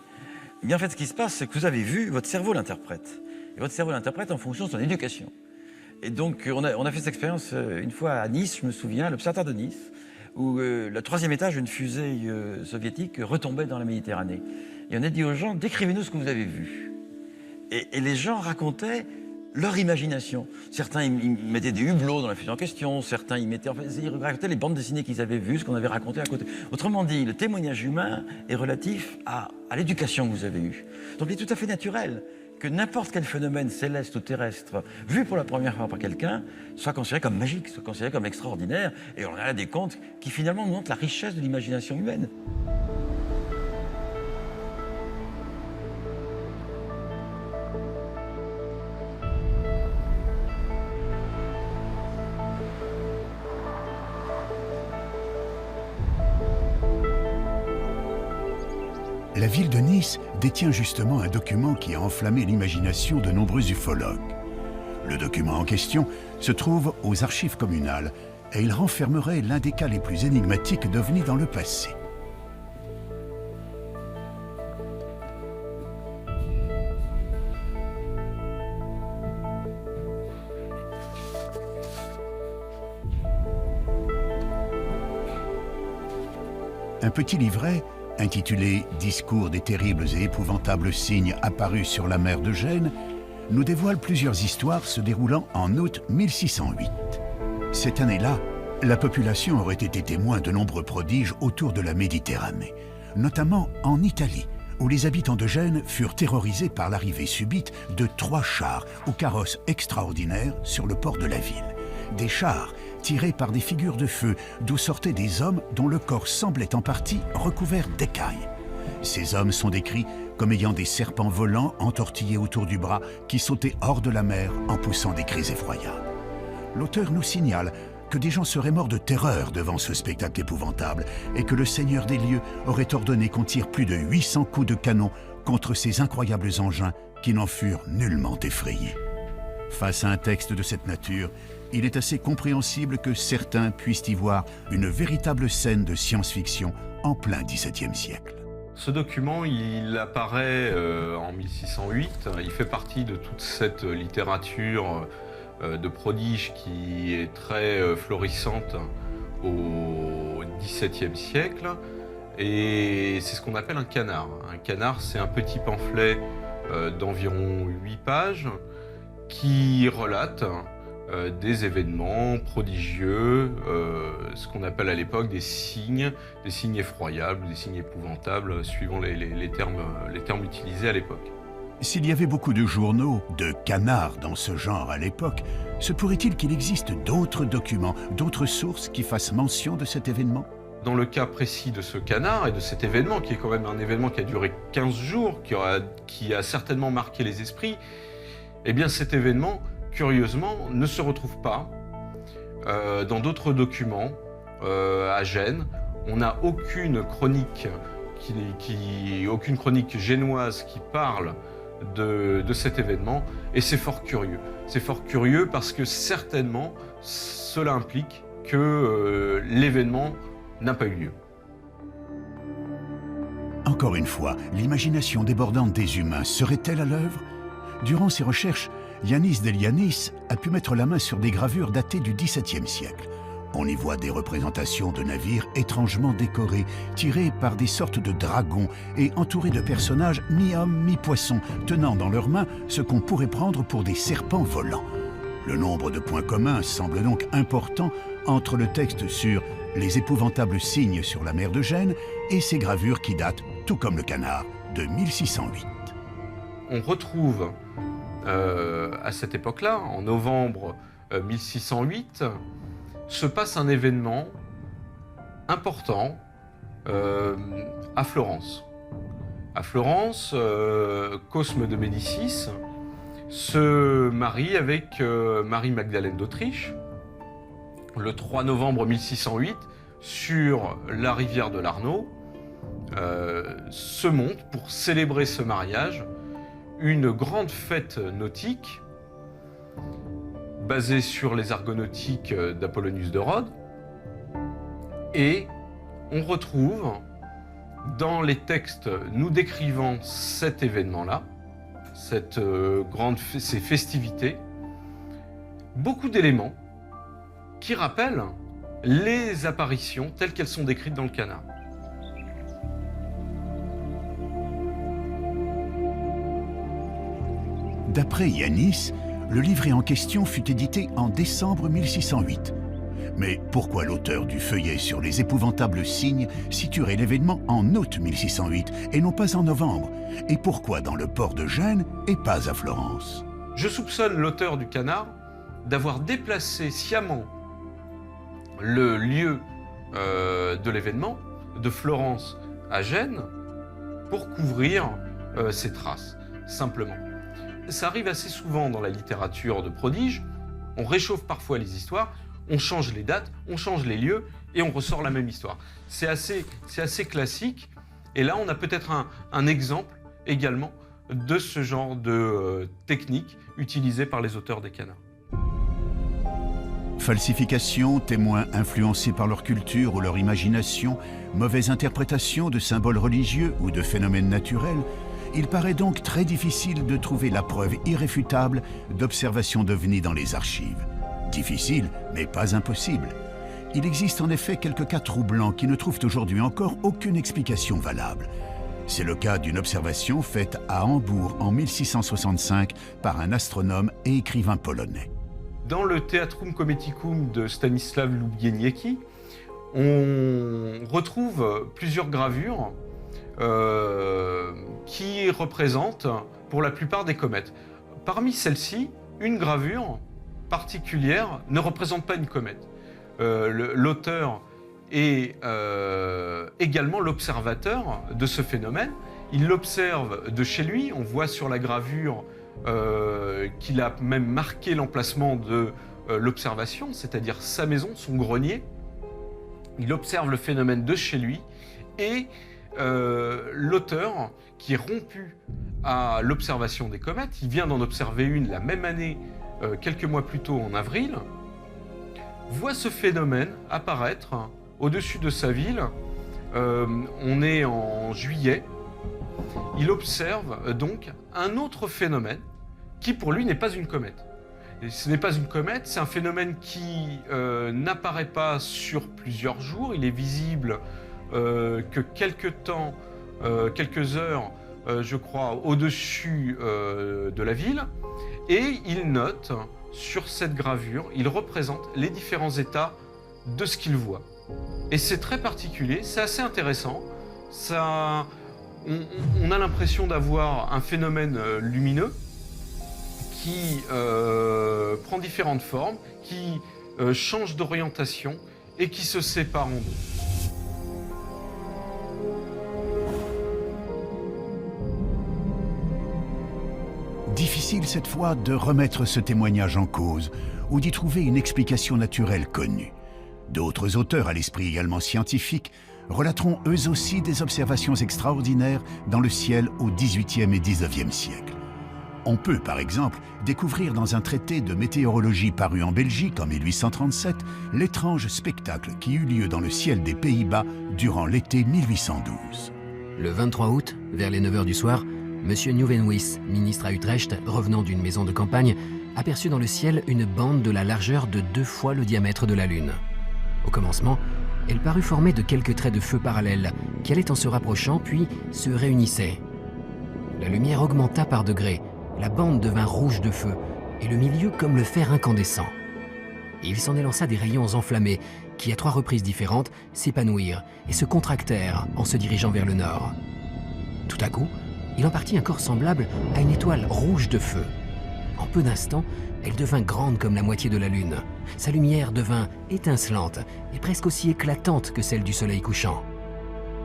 Eh bien, en fait, ce qui se passe, c'est que vous avez vu, votre cerveau l'interprète. Et votre cerveau l'interprète en fonction de son éducation. Et donc, on a fait cette expérience une fois à Nice, je me souviens, l'observatoire de Nice, où le 3e étage d'une fusée soviétique retombait dans la Méditerranée. Et on a dit aux gens, décrivez-nous ce que vous avez vu. Et les gens racontaient leur imagination. Certains ils mettaient des hublots dans la fusée en question, certains ils racontaient les bandes dessinées qu'ils avaient vues, ce qu'on avait raconté à côté. Autrement dit, le témoignage humain est relatif à l'éducation que vous avez eue. Donc il est tout à fait naturel que n'importe quel phénomène céleste ou terrestre, vu pour la première fois par quelqu'un, soit considéré comme magique, soit considéré comme extraordinaire. Et on a là des contes qui finalement nous montrent la richesse de l'imagination humaine. La ville de Nice détient justement un document qui a enflammé l'imagination de nombreux ufologues. Le document en question se trouve aux archives communales et il renfermerait l'un des cas les plus énigmatiques d'OVNI dans le passé. Un petit livret intitulé « Discours des terribles et épouvantables signes apparus sur la mer de Gênes », nous dévoile plusieurs histoires se déroulant en août 1608. Cette année-là, la population aurait été témoin de nombreux prodiges autour de la Méditerranée, notamment en Italie, où les habitants de Gênes furent terrorisés par l'arrivée subite de 3 chars aux carrosses extraordinaires sur le port de la ville. Des chars tirés par des figures de feu d'où sortaient des hommes dont le corps semblait en partie recouvert d'écailles. Ces hommes sont décrits comme ayant des serpents volants entortillés autour du bras qui sautaient hors de la mer en poussant des cris effroyables. L'auteur nous signale que des gens seraient morts de terreur devant ce spectacle épouvantable et que le seigneur des lieux aurait ordonné qu'on tire plus de 800 coups de canon contre ces incroyables engins qui n'en furent nullement effrayés. Face à un texte de cette nature, il est assez compréhensible que certains puissent y voir une véritable scène de science-fiction en plein XVIIe siècle. Ce document, il apparaît en 1608. Il fait partie de toute cette littérature de prodige qui est très florissante au XVIIe siècle. Et c'est ce qu'on appelle un canard. Un canard, c'est un petit pamphlet d'environ 8 pages qui relate des événements prodigieux, ce qu'on appelle à l'époque des signes effroyables, des signes épouvantables, suivant les termes utilisés à l'époque. S'il y avait beaucoup de journaux, de canards dans ce genre à l'époque, se pourrait-il qu'il existe d'autres documents, d'autres sources qui fassent mention de cet événement ? Dans le cas précis de ce canard et de cet événement, qui est quand même un événement qui a duré 15 jours, qui a certainement marqué les esprits, eh bien cet événement, curieusement, ne se retrouve pas dans d'autres documents à Gênes. On n'a aucune chronique aucune chronique génoise qui parle de cet événement, et c'est fort curieux. C'est fort curieux parce que certainement cela implique que l'événement n'a pas eu lieu. Encore une fois, l'imagination débordante des humains serait-elle à l'œuvre ? Durant ses recherches, Yanis Delianis a pu mettre la main sur des gravures datées du XVIIe siècle. On y voit des représentations de navires étrangement décorés, tirés par des sortes de dragons et entourés de personnages mi-hommes, mi-poissons, tenant dans leurs mains ce qu'on pourrait prendre pour des serpents volants. Le nombre de points communs semble donc important entre le texte sur les épouvantables signes sur la mer de Gênes et ces gravures qui datent, tout comme le canard, de 1608. On retrouve à cette époque-là, en novembre 1608, se passe un événement important à Florence. À Florence, Cosme de Médicis se marie avec Marie-Magdalène d'Autriche le 3 novembre 1608 sur la rivière de l'Arno. Se monte pour célébrer ce mariage une grande fête nautique basée sur les argonautiques d'Apollonius de Rhodes. Et on retrouve dans les textes nous décrivant cet événement-là, ces festivités, beaucoup d'éléments qui rappellent les apparitions telles qu'elles sont décrites dans le canard. D'après Yanis, le livret en question fut édité en décembre 1608. Mais pourquoi l'auteur du feuillet sur les épouvantables signes situerait l'événement en août 1608 et non pas en novembre? Et pourquoi dans le port de Gênes et pas à Florence? Je soupçonne l'auteur du canard d'avoir déplacé sciemment le lieu de l'événement de Florence à Gênes pour couvrir ses traces, simplement. Ça arrive assez souvent dans la littérature de prodige, on réchauffe parfois les histoires, on change les dates, on change les lieux et on ressort la même histoire. C'est assez classique, et là on a peut-être un exemple également de ce genre de technique utilisée par les auteurs des canards. Falsification, témoins influencés par leur culture ou leur imagination, mauvaise interprétation de symboles religieux ou de phénomènes naturels, il paraît donc très difficile de trouver la preuve irréfutable d'observations d'ovnis dans les archives. Difficile, mais pas impossible. Il existe en effet quelques cas troublants qui ne trouvent aujourd'hui encore aucune explication valable. C'est le cas d'une observation faite à Hambourg en 1665 par un astronome et écrivain polonais. Dans le Theatrum Cometicum de Stanisław Lubieniecki, on retrouve plusieurs gravures qui représentent pour la plupart des comètes. Parmi celles-ci, une gravure particulière ne représente pas une comète. L'auteur est également l'observateur de ce phénomène. Il l'observe de chez lui. On voit sur la gravure qu'il a même marqué l'emplacement de l'observation, c'est-à-dire sa maison, son grenier. Il observe le phénomène de chez lui et l'auteur, qui est rompu à l'observation des comètes, il vient d'en observer une la même année, quelques mois plus tôt en avril, voit ce phénomène apparaître au-dessus de sa ville on est en juillet. Il observe donc un autre phénomène qui pour lui n'est pas une comète. Et ce n'est pas une comète, c'est un phénomène qui n'apparaît pas sur plusieurs jours. Il est visible que quelques temps, quelques heures, je crois, au-dessus de la ville. Et il note sur cette gravure, il représente les différents états de ce qu'il voit. Et c'est très particulier, c'est assez intéressant. On a l'impression d'avoir un phénomène lumineux qui prend différentes formes, qui change d'orientation et qui se sépare en deux. Difficile cette fois de remettre ce témoignage en cause ou d'y trouver une explication naturelle connue. D'autres auteurs à l'esprit également scientifique relateront eux aussi des observations extraordinaires dans le ciel au XVIIIe et XIXe siècle. On peut, par exemple, découvrir dans un traité de météorologie paru en Belgique en 1837 l'étrange spectacle qui eut lieu dans le ciel des Pays-Bas durant l'été 1812. Le 23 août, vers les 9h du soir, M. Nieuwenhuis, ministre à Utrecht, revenant d'une maison de campagne, aperçut dans le ciel une bande de la largeur de 2 fois le diamètre de la Lune. Au commencement, elle parut formée de quelques traits de feu parallèles qui allaient en se rapprochant puis se réunissaient. La lumière augmenta par degrés, la bande devint rouge de feu et le milieu comme le fer incandescent. Et il s'en élança des rayons enflammés qui, à 3 reprises différentes, s'épanouirent et se contractèrent en se dirigeant vers le nord. Tout à coup, il en partit un corps semblable à une étoile rouge de feu. En peu d'instants, elle devint grande comme la moitié de la Lune. Sa lumière devint étincelante et presque aussi éclatante que celle du soleil couchant.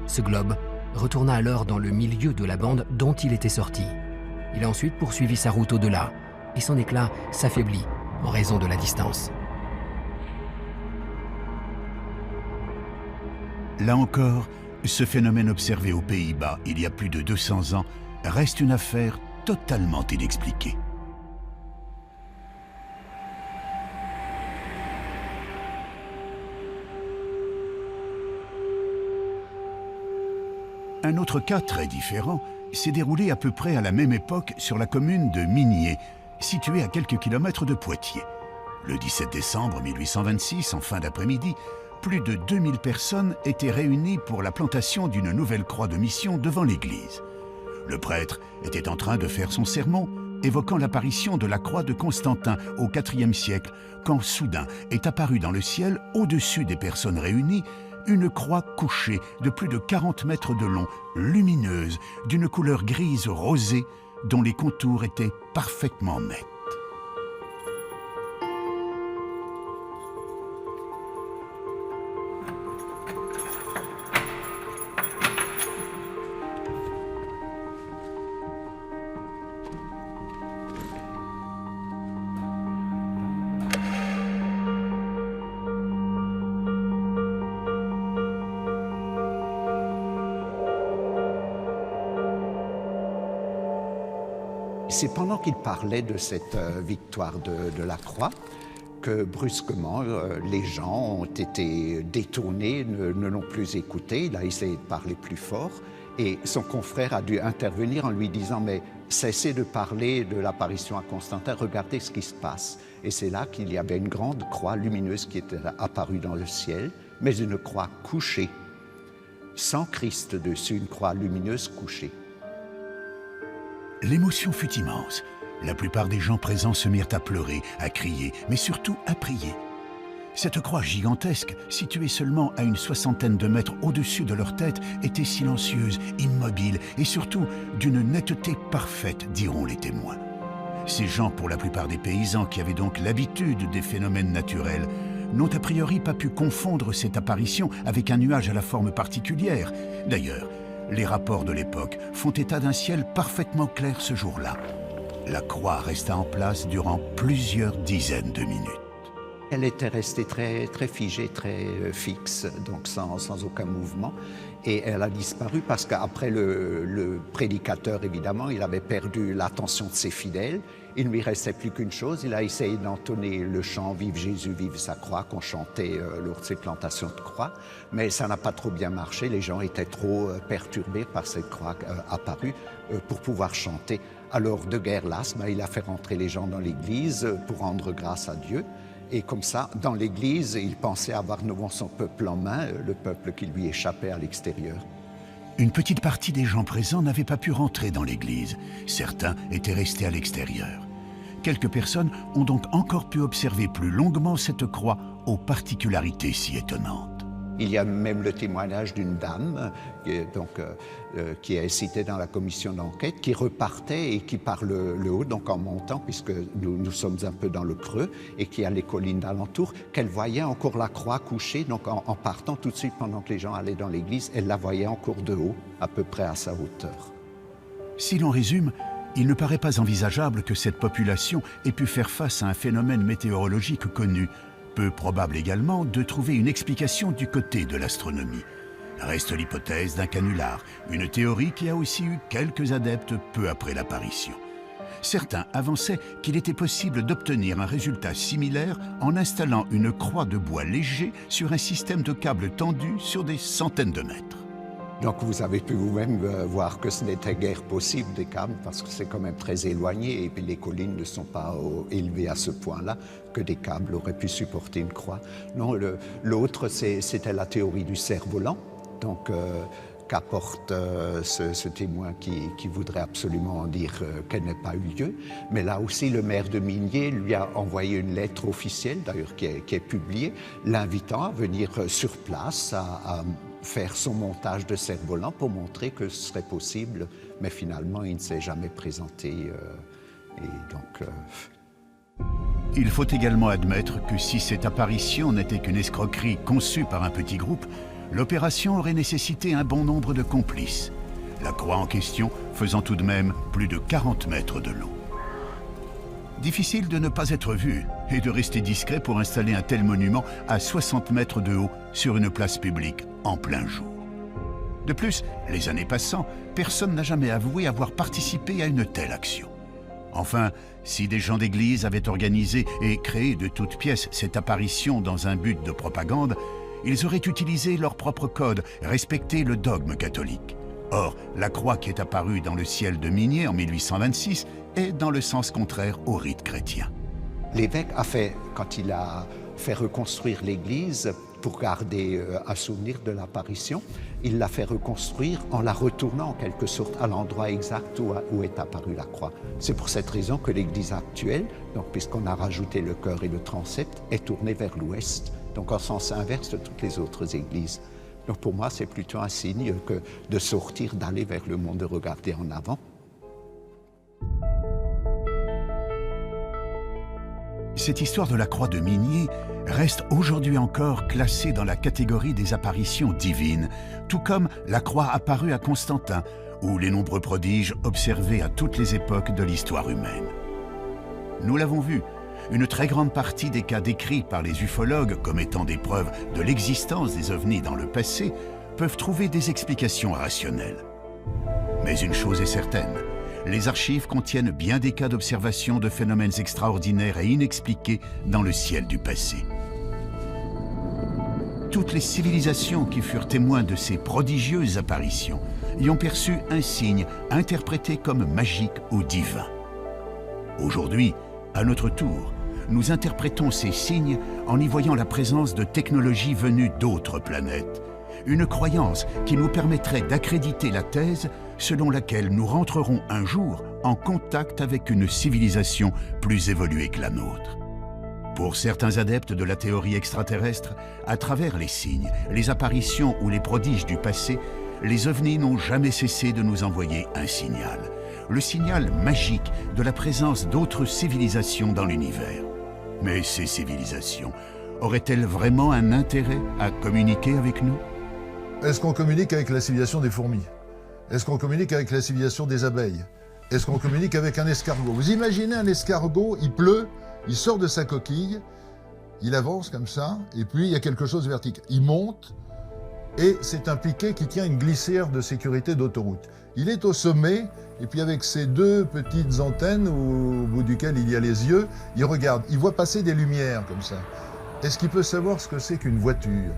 Ce globe retourna alors dans le milieu de la bande dont il était sorti. Il a ensuite poursuivi sa route au-delà et son éclat s'affaiblit en raison de la distance. Là encore, ce phénomène observé aux Pays-Bas il y a plus de 200 ans reste une affaire totalement inexpliquée. Un autre cas très différent s'est déroulé à peu près à la même époque sur la commune de Migné, située à quelques kilomètres de Poitiers. Le 17 décembre 1826, en fin d'après-midi, plus de 2000 personnes étaient réunies pour la plantation d'une nouvelle croix de mission devant l'église. Le prêtre était en train de faire son sermon, évoquant l'apparition de la croix de Constantin au IVe siècle, quand soudain est apparue dans le ciel, au-dessus des personnes réunies, une croix couchée de plus de 40 mètres de long, lumineuse, d'une couleur grise rosée, dont les contours étaient parfaitement nets. C'est pendant qu'il parlait de cette victoire de la croix que brusquement les gens ont été détournés, ne l'ont plus écouté. Il a essayé de parler plus fort et son confrère a dû intervenir en lui disant « mais cessez de parler de l'apparition à Constantin, regardez ce qui se passe ». Et c'est là qu'il y avait une grande croix lumineuse qui était apparue dans le ciel, mais une croix couchée, sans Christ dessus, une croix lumineuse couchée. L'émotion fut immense. La plupart des gens présents se mirent à pleurer, à crier, mais surtout à prier. Cette croix gigantesque, située seulement à une 60aine de mètres au-dessus de leur tête, était silencieuse, immobile et surtout d'une netteté parfaite, diront les témoins. Ces gens, pour la plupart des paysans qui avaient donc l'habitude des phénomènes naturels, n'ont a priori pas pu confondre cette apparition avec un nuage à la forme particulière. D'ailleurs, les rapports de l'époque font état d'un ciel parfaitement clair ce jour-là. La croix resta en place durant plusieurs dizaines de minutes. Elle était restée très, très figée, très fixe, donc sans aucun mouvement. Et elle a disparu parce qu'après le prédicateur, évidemment, il avait perdu l'attention de ses fidèles. Il ne lui restait plus qu'une chose, il a essayé d'entonner le chant « Vive Jésus, vive sa croix » qu'on chantait lors de ses plantations de croix, mais ça n'a pas trop bien marché, les gens étaient trop perturbés par cette croix apparue pour pouvoir chanter. Alors, de guerre lasse, il a fait rentrer les gens dans l'église pour rendre grâce à Dieu. Et comme ça, dans l'église, il pensait avoir de nouveau son peuple en main, le peuple qui lui échappait à l'extérieur. Une petite partie des gens présents n'avaient pas pu rentrer dans l'église. Certains étaient restés à l'extérieur. Quelques personnes ont donc encore pu observer plus longuement cette croix aux particularités si étonnantes. Il y a même le témoignage d'une dame qui est citée dans la commission d'enquête, qui repartait et qui par le haut, donc en montant, puisque nous sommes un peu dans le creux, et qui a les collines d'alentour, qu'elle voyait encore la croix couchée, donc en partant tout de suite pendant que les gens allaient dans l'église, elle la voyait encore de haut, à peu près à sa hauteur. Si l'on résume, il ne paraît pas envisageable que cette population ait pu faire face à un phénomène météorologique connu. Peu probable également de trouver une explication du côté de l'astronomie. Reste l'hypothèse d'un canular, une théorie qui a aussi eu quelques adeptes peu après l'apparition. Certains avançaient qu'il était possible d'obtenir un résultat similaire en installant une croix de bois léger sur un système de câbles tendus sur des centaines de mètres. Donc vous avez pu vous-même voir que ce n'était guère possible des câbles parce que c'est quand même très éloigné et puis les collines ne sont pas élevées à ce point-là que des câbles auraient pu supporter une croix. Non, l'autre c'était la théorie du cerf-volant, donc qu'apporte ce témoin qui voudrait absolument dire qu'elle n'ait pas eu lieu. Mais là aussi le maire de Migné lui a envoyé une lettre officielle, d'ailleurs qui est publiée, l'invitant à venir sur place à faire son montage de cerf-volant pour montrer que ce serait possible, mais finalement il ne s'est jamais présenté. Il faut également admettre que si cette apparition n'était qu'une escroquerie conçue par un petit groupe, l'opération aurait nécessité un bon nombre de complices. La croix en question faisant tout de même plus de 40 mètres de long. Difficile de ne pas être vu et de rester discret pour installer un tel monument à 60 mètres de haut sur une place publique en plein jour. De plus, les années passant, personne n'a jamais avoué avoir participé à une telle action. Enfin, si des gens d'église avaient organisé et créé de toutes pièces cette apparition dans un but de propagande, ils auraient utilisé leur propre code, respecté le dogme catholique. Or, la croix qui est apparue dans le ciel de Migné en 1826 est dans le sens contraire au rite chrétien. L'évêque quand il a fait reconstruire l'église pour garder un souvenir de l'apparition, il l'a fait reconstruire en la retournant en quelque sorte à l'endroit exact où est apparue la croix. C'est pour cette raison que l'église actuelle, donc puisqu'on a rajouté le chœur et le transept, est tournée vers l'ouest, donc en sens inverse de toutes les autres églises. Donc pour moi, c'est plutôt un signe que de sortir, d'aller vers le monde, de regarder en avant. Cette histoire de la croix de Migné reste aujourd'hui encore classée dans la catégorie des apparitions divines, tout comme la croix apparue à Constantin, ou les nombreux prodiges observés à toutes les époques de l'histoire humaine. Nous l'avons vu, une très grande partie des cas décrits par les ufologues comme étant des preuves de l'existence des ovnis dans le passé peuvent trouver des explications rationnelles. Mais une chose est certaine, les archives contiennent bien des cas d'observation de phénomènes extraordinaires et inexpliqués dans le ciel du passé. Toutes les civilisations qui furent témoins de ces prodigieuses apparitions y ont perçu un signe interprété comme magique ou divin. Aujourd'hui, à notre tour, nous interprétons ces signes en y voyant la présence de technologies venues d'autres planètes. Une croyance qui nous permettrait d'accréditer la thèse selon laquelle nous rentrerons un jour en contact avec une civilisation plus évoluée que la nôtre. Pour certains adeptes de la théorie extraterrestre, à travers les signes, les apparitions ou les prodiges du passé, les ovnis n'ont jamais cessé de nous envoyer un signal. Le signal magique de la présence d'autres civilisations dans l'univers. Mais ces civilisations auraient-elles vraiment un intérêt à communiquer avec nous ? Est-ce qu'on communique avec la civilisation des fourmis? Est-ce qu'on communique avec la civilisation des abeilles? Est-ce qu'on communique avec un escargot? Vous imaginez un escargot, il pleut, il sort de sa coquille, Il avance comme ça, et puis il y a quelque chose de vertical. Il monte, et c'est un piquet qui tient une glissière de sécurité d'autoroute. Il est au sommet, et puis avec ses deux petites antennes au bout duquel il y a les yeux, il regarde, il voit passer des lumières comme ça. Est-ce qu'il peut savoir ce que c'est qu'une voiture?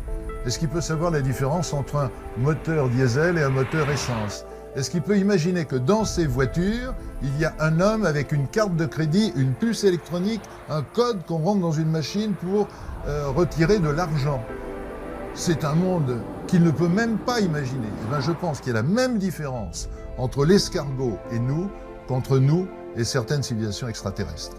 Est-ce qu'il peut savoir la différence entre un moteur diesel et un moteur essence? Est-ce qu'il peut imaginer que dans ces voitures, il y a un homme avec une carte de crédit, une puce électronique, un code qu'on rentre dans une machine pour retirer de l'argent? C'est un monde qu'il ne peut même pas imaginer. Eh bien, je pense qu'il y a la même différence entre l'escargot et nous qu'entre nous et certaines civilisations extraterrestres.